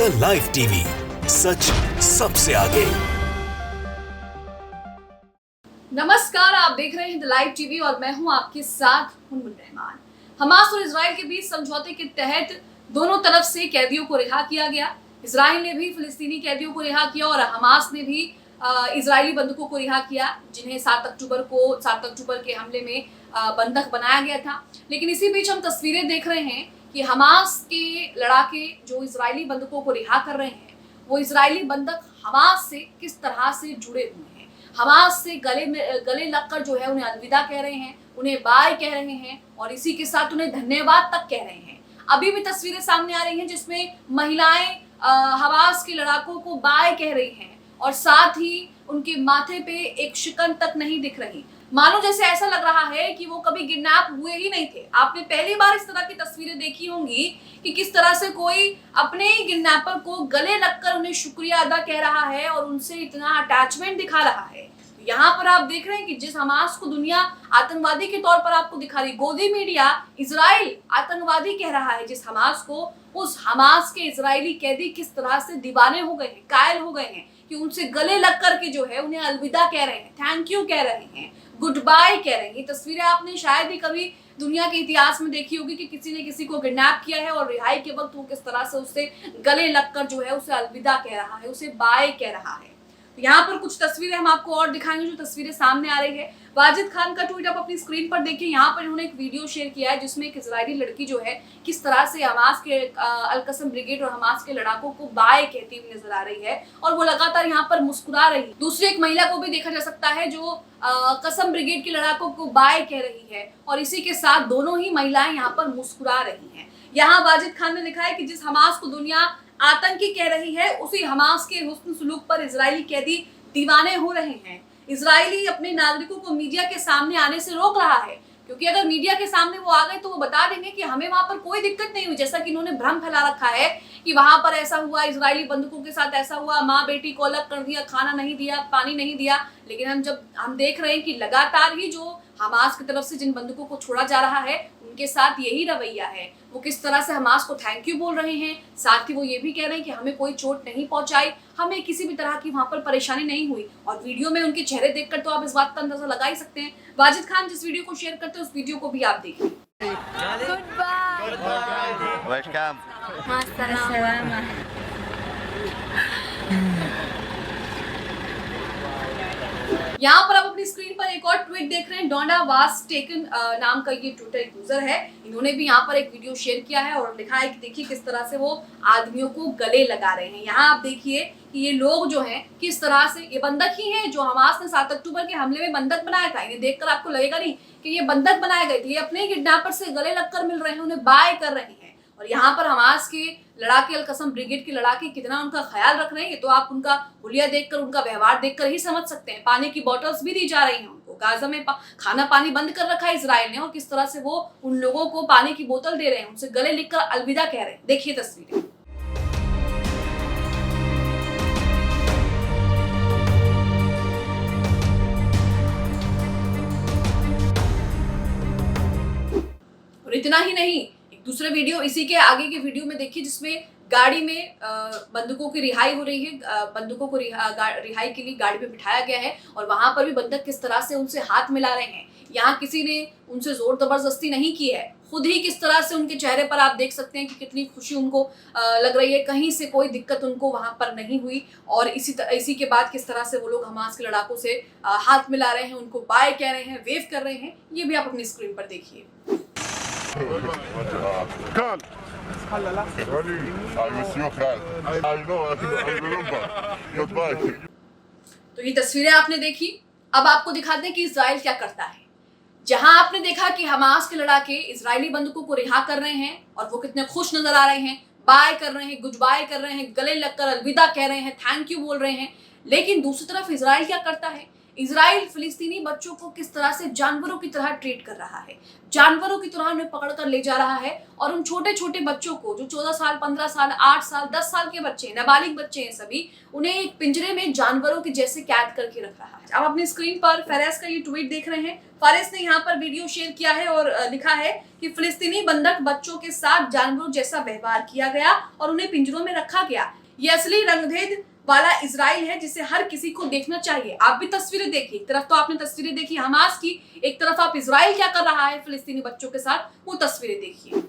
The live TV, सच सबसे आगे। नमस्कार, आप देख रहे हैं द लाइव टीवी और मैं हूं आपके साथ मुनमुन रहमान। हमास और इजराइल के बीच समझौते के तहत दोनों तरफ से कैदियों को रिहा किया गया। इजराइल ने भी फिलिस्तीनी कैदियों को रिहा किया और हमास ने भी इजरायली बंधकों को रिहा किया, जिन्हें 7 अक्टूबर के हमले में बंधक बनाया गया था। लेकिन इसी बीच हम तस्वीरें देख रहे हैं कि हमास के लड़ाके जो इजरायली बंधकों को रिहा कर रहे हैं, वो इजरायली बंधक हमास से किस तरह से जुड़े हुए हैं। हमास से गले लगकर जो है उन्हें अलविदा कह रहे हैं, उन्हें बाय कह रहे हैं और इसी के साथ उन्हें धन्यवाद तक कह रहे हैं। अभी भी तस्वीरें सामने आ रही हैं जिसमें महिलाएं हमास के लड़ाकों को बाय कह रही हैं और साथ ही उनके माथे पे एक शिकन तक नहीं दिख रही। मानो जैसे ऐसा लग रहा है कि वो कभी किडनैप हुए ही नहीं थे। आपने पहली बार इस तरह की तस्वीरें देखी होंगी कि किस तरह से कोई अपने ही किडनैपर को गले लगकर उन्हें शुक्रिया अदा कह रहा है और उनसे इतना अटैचमेंट दिखा रहा है। यहाँ पर आप देख रहे हैं कि जिस हमास को दुनिया आतंकवादी के तौर पर आपको दिखा रही, गोदी मीडिया इजराइल आतंकवादी कह रहा है जिस हमास को, उस हमास के इजरायली कैदी किस तरह से दीवाने हो गए हैं, कायल हो गए हैं कि उनसे गले लग करके जो है उन्हें अलविदा कह रहे हैं, थैंक यू कह रहे हैं, गुड बाय कह रहे हैं। ये तस्वीरें आपने शायद ही कभी दुनिया के इतिहास में देखी होगी कि किसी ने किसी को किडनैप किया है और रिहाई के वक्त वो किस तरह से उससे गले लगकर जो है उसे अलविदा कह रहा है, उसे बाय कह रहा है। यहाँ पर कुछ तस्वीरें हम आपको और दिखाएंगे जो तस्वीरें सामने आ रही है। वाजिद खान का ट्वीट आप अपनी स्क्रीन पर देखिए। यहाँ पर उन्होंने एक वीडियो शेयर किया है जिसमें एक इजरायली लड़की जो है किस तरह से हमास के अल-कसम ब्रिगेड और हमास के लड़ाकों को बाय कहती हुई नजर आ रही है और वो लगातार यहाँ पर मुस्कुरा रही है। दूसरी एक महिला को भी देखा जा सकता है जो कसम ब्रिगेड के लड़ाकों को बाय कह रही है और इसी के साथ दोनों ही महिलाएं यहाँ पर मुस्कुरा रही हैं। यहाँ वाजिद खान ने लिखा है कि जिस हमास को दुनिया आतंकी कह रही है, उसी हमास के हुस्न सुलूक पर इजरायली कैदी दीवाने हो रहे हैं। इजरायली अपने नागरिकों को मीडिया के सामने आने से रोक रहा है, क्योंकि अगर मीडिया के सामने वो आ गए तो वो बता देंगे कि हमें वहां पर कोई दिक्कत नहीं हुई, जैसा कि इन्होंने भ्रम फैला रखा है कि वहां पर ऐसा हुआ, इजरायली बंधुकों के साथ ऐसा हुआ, माँ बेटी को अलग कर दिया, खाना नहीं दिया, पानी नहीं दिया। लेकिन हम देख रहे हैं कि लगातार ही जो हमास की तरफ से जिन बंधुकों को छोड़ा जा रहा है उनके साथ यही रवैया है। वो किस तरह से हमास को थैंक यू बोल रहे हैं, साथ ही वो ये भी कह रहे हैं कि हमें कोई चोट नहीं पहुंचाई, हमें किसी भी तरह की वहां पर परेशानी नहीं हुई। और वीडियो में उनके चेहरे देखकर तो आप इस बात का अंदाजा लगा ही सकते हैं। वाजिद खान जिस वीडियो को शेयर करते हैं उस वीडियो को भी आप देखिए। यहाँ पर आप अपनी स्क्रीन पर एक और ट्वीट देख रहे हैं। डोंडा वास टेकन नाम का ये ट्विटर यूजर है, इन्होंने भी यहाँ पर एक वीडियो शेयर किया है और लिखा है कि देखिए किस तरह से वो आदमियों को गले लगा रहे हैं। यहाँ आप देखिए कि ये लोग जो हैं किस तरह से, ये बंधक ही हैं जो हमास ने 7 अक्टूबर के हमले में बंधक बनाया था। इन्हें देखकर आपको लगेगा नहीं कि ये बंधक बनाए गए थे, ये अपने किडनैपर से गले लगकर मिल रहे हैं, उन्हें बाय कर रहे हैं। और यहाँ पर हमास के लड़ाके अल-कसम ब्रिगेड के लड़ाके कितना उनका ख्याल रख रहे हैं, ये तो आप उनका हुलिया देखकर, उनका व्यवहार देखकर ही समझ सकते हैं। पानी की बोतल्स भी दी जा रही हैं उनको। गाजा में खाना पानी बंद कर रखा है इजराइल ने और किस तरह से वो उन लोगों को पानी की बोतल दे रहे हैं, उनसे गले लिखकर अलविदा कह रहे हैं। देखिए तस्वीरें। और इतना ही नहीं, दूसरे वीडियो इसी के आगे के वीडियो में देखिए जिसमें गाड़ी में बंदूकों की रिहाई हो रही है। बंदूकों को रिहाई के लिए गाड़ी में बिठाया गया है और वहां पर भी बंधक किस तरह से उनसे हाथ मिला रहे हैं। यहाँ किसी ने उनसे जोर जबरदस्ती नहीं की है, खुद ही किस तरह से उनके चेहरे पर आप देख सकते हैं कि कितनी खुशी उनको लग रही है, कहीं से कोई दिक्कत उनको वहां पर नहीं हुई। और इसी के बाद किस तरह से वो लोग हमास के लड़ाकों से हाथ मिला रहे हैं, उनको बाय कह रहे हैं, वेव कर रहे हैं। ये भी आप अपनी स्क्रीन पर देखिए। तो ये तस्वीरें आपने देखी। अब आपको दिखाते हैं कि इजराइल क्या करता है। जहां आपने देखा कि हमास के लड़ाके इजरायली बंधुकों को रिहा कर रहे हैं और वो कितने खुश नजर आ रहे हैं, बाय कर रहे हैं, गुड बाय कर रहे हैं, गले लगकर अलविदा कह रहे हैं, थैंक यू बोल रहे हैं। लेकिन दूसरी तरफ इजराइल क्या करता है, इजराइल फिलिस्तीनी बच्चों को किस तरह से जानवरों की तरह ट्रीट कर रहा है, जानवरों की तरह उन्हें पकड़ कर ले जा रहा है और उन छोटे छोटे बच्चों को जो 14 साल, 15 साल, 8 साल, 10 साल के बच्चे, नाबालिग बच्चे हैं सभी, उन्हें एक पिंजरे में जानवरों के जैसे कैद करके रख रहा है। आप अपनी स्क्रीन पर फारिस का ये ट्वीट देख रहे हैं। फारिस ने यहाँ पर वीडियो शेयर किया है और लिखा है कि फिलिस्तीनी बंधक बच्चों के साथ जानवरों जैसा व्यवहार किया गया और उन्हें पिंजरों में रखा गया। ये असली रंगभेद वाला इजराइल है जिसे हर किसी को देखना चाहिए। आप भी तस्वीरें देखिए, एक तरफ तो आपने तस्वीरें देखी हमास की, एक तरफ आप इजराइल क्या कर रहा है फिलिस्तीनी बच्चों के साथ, वो तस्वीरें देखिए।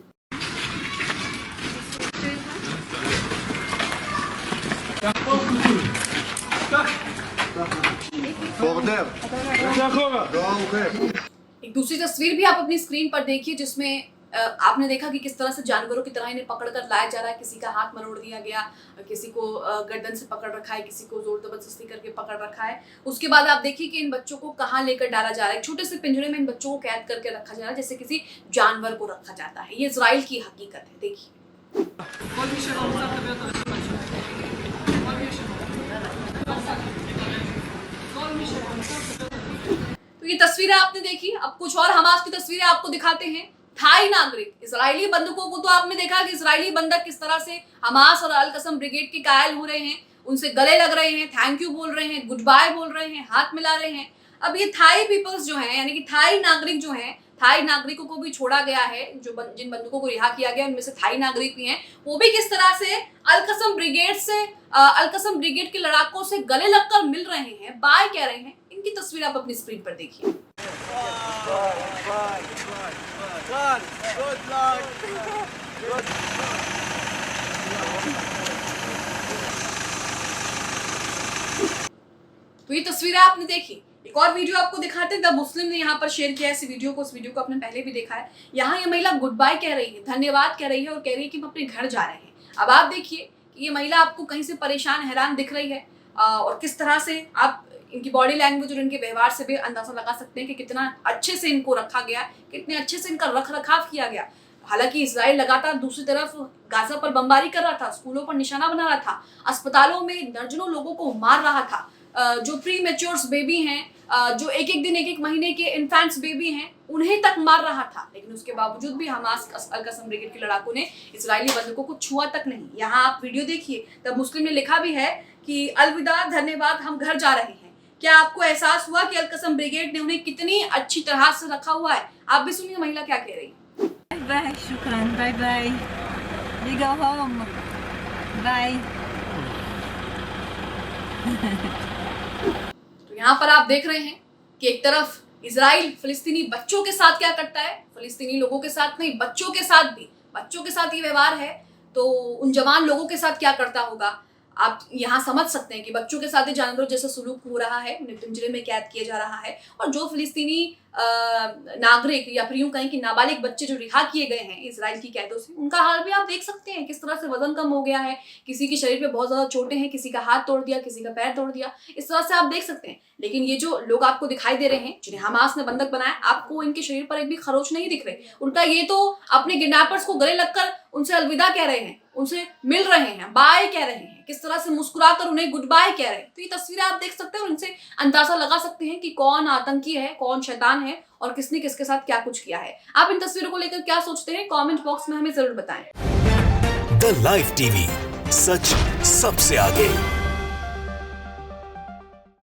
एक दूसरी तस्वीर भी आप अपनी स्क्रीन पर देखिए जिसमें आपने देखा कि किस तरह से जानवरों की तरह इन्हें पकड़कर लाया जा रहा है। किसी का हाथ मरोड़ दिया गया, किसी को गर्दन से पकड़ रखा है, किसी को जोर जबरदस्ती करके पकड़ रखा है। उसके बाद आप देखिए कि इन बच्चों को कहाँ लेकर डाला जा रहा है। छोटे से पिंजरे में इन बच्चों को कैद करके रखा जा रहा है जैसे किसी जानवर को रखा जाता है। ये इजराइल की हकीकत है, देखिए। तो ये तस्वीरें आपने देखी। अब कुछ और हमास की तस्वीरें आपको दिखाते हैं। थाई नागरिक इजरायली बंधकों को तो आपने देखा कि इजरायली बंधक किस तरह से हमास और अल कसम ब्रिगेड के कायल हो रहे हैं, उनसे गले लग रहे हैं, थैंक यू बोल रहे हैं, गुड बाय बोल रहे हैं, हाथ मिला रहे हैं। अब ये थाई पीपल्स जो हैं, यानी कि थाई नागरिक जो हैं, थाई नागरिकों को भी छोड़ा गया है, जो जिन बंधकों को रिहा किया गया उनमें से थाई नागरिक भी हैं, वो भी किस तरह से अल कसम ब्रिगेड के लड़ाकों से गले लगकर मिल रहे हैं, बाय कह रहे हैं। इनकी तस्वीर आप अपनी स्क्रीन पर देखिए। तो ये तस्वीरें आपने देखी। एक और वीडियो आपको दिखाते हैं, द मुस्लिम ने यहाँ पर शेयर किया है इस वीडियो को। इस वीडियो को आपने पहले भी देखा है। यहाँ ये महिला गुड बाय कह रही है, धन्यवाद कह रही है और कह रही है कि हम अपने घर जा रहे हैं। अब आप देखिए कि ये महिला आपको कहीं से परेशान, हैरान दिख रही है और किस तरह से आप इनकी बॉडी लैंग्वेज और इनके व्यवहार से भी अंदाजा लगा सकते हैं कि कितना अच्छे से इनको रखा गया, कितने अच्छे से इनका रख रखाव किया गया। हालांकि इजराइल लगातार दूसरी तरफ गाजा पर बमबारी कर रहा था, स्कूलों पर निशाना बना रहा था, अस्पतालों में दर्जनों लोगों को मार रहा था। जो प्री मैच्योर्स बेबी हैं, जो एक एक दिन, एक एक महीने के इन्फेंट्स बेबी हैं, उन्हें तक मार रहा था। लेकिन उसके बावजूद भी हमास अल कसम ब्रिगेड के लड़ाकों ने इजरायली बंधकों को छुआ तक नहीं। यहाँ आप वीडियो देखिए, तब मुस्लिम ने लिखा भी है कि अलविदा, धन्यवाद, हम घर जा रहे हैं। क्या आपको एहसास हुआ कि अल कसम ब्रिगेड ने उन्हें कितनी अच्छी तरह से रखा हुआ है? आप भी सुनिए महिला क्या कह रही है। बाय बाय, शुक्रान, bye bye, we go home, bye. तो यहाँ पर आप देख रहे हैं कि एक तरफ इजराइल फिलिस्तीनी बच्चों के साथ क्या करता है, फिलिस्तीनी लोगों के साथ नहीं, बच्चों के साथ भी, बच्चों के साथ ये व्यवहार है, तो उन जवान लोगों के साथ क्या करता होगा। आप यहाँ समझ सकते हैं कि बच्चों के साथ ही जानवरों जैसा सुलूक हो रहा है, उन्हें पिंजरे में कैद किया जा रहा है। और जो फिलिस्तीनी नागरिक या फिर यूं कहें कि नाबालिग बच्चे जो रिहा किए गए हैं इजराइल की कैदों से, उनका हाल भी आप देख सकते हैं किस तरह से वजन कम हो गया है, किसी के शरीर पे बहुत ज्यादा चोटें हैं, किसी का हाथ तोड़ दिया, किसी का पैर तोड़ दिया, इस तरह से आप देख सकते हैं। लेकिन ये जो लोग आपको दिखाई दे रहे हैं जिन्हें हमास ने बंधक बनाया, आपको इनके शरीर पर एक भी खरोच नहीं दिख रहे। उल्टा ये तो अपने किडनैपर्स को गले लगकर उनसे अलविदा कह रहे हैं, उनसे मिल रहे हैं, बाय कह रहे हैं, किस तरह से मुस्कुराकर उन्हें गुड बाय कह रहे हैं। तो ये तस्वीरें आप देख सकते हैं और इनसे अंदाजा लगा सकते हैं कि कौन आतंकी है, कौन शैतान है और किसने किसके साथ क्या कुछ किया है। आप इन तस्वीरों को लेकर क्या सोचते हैं, कमेंट बॉक्स में हमें जरूर बताएं। द लाइव टीवी, सच सबसे आगे।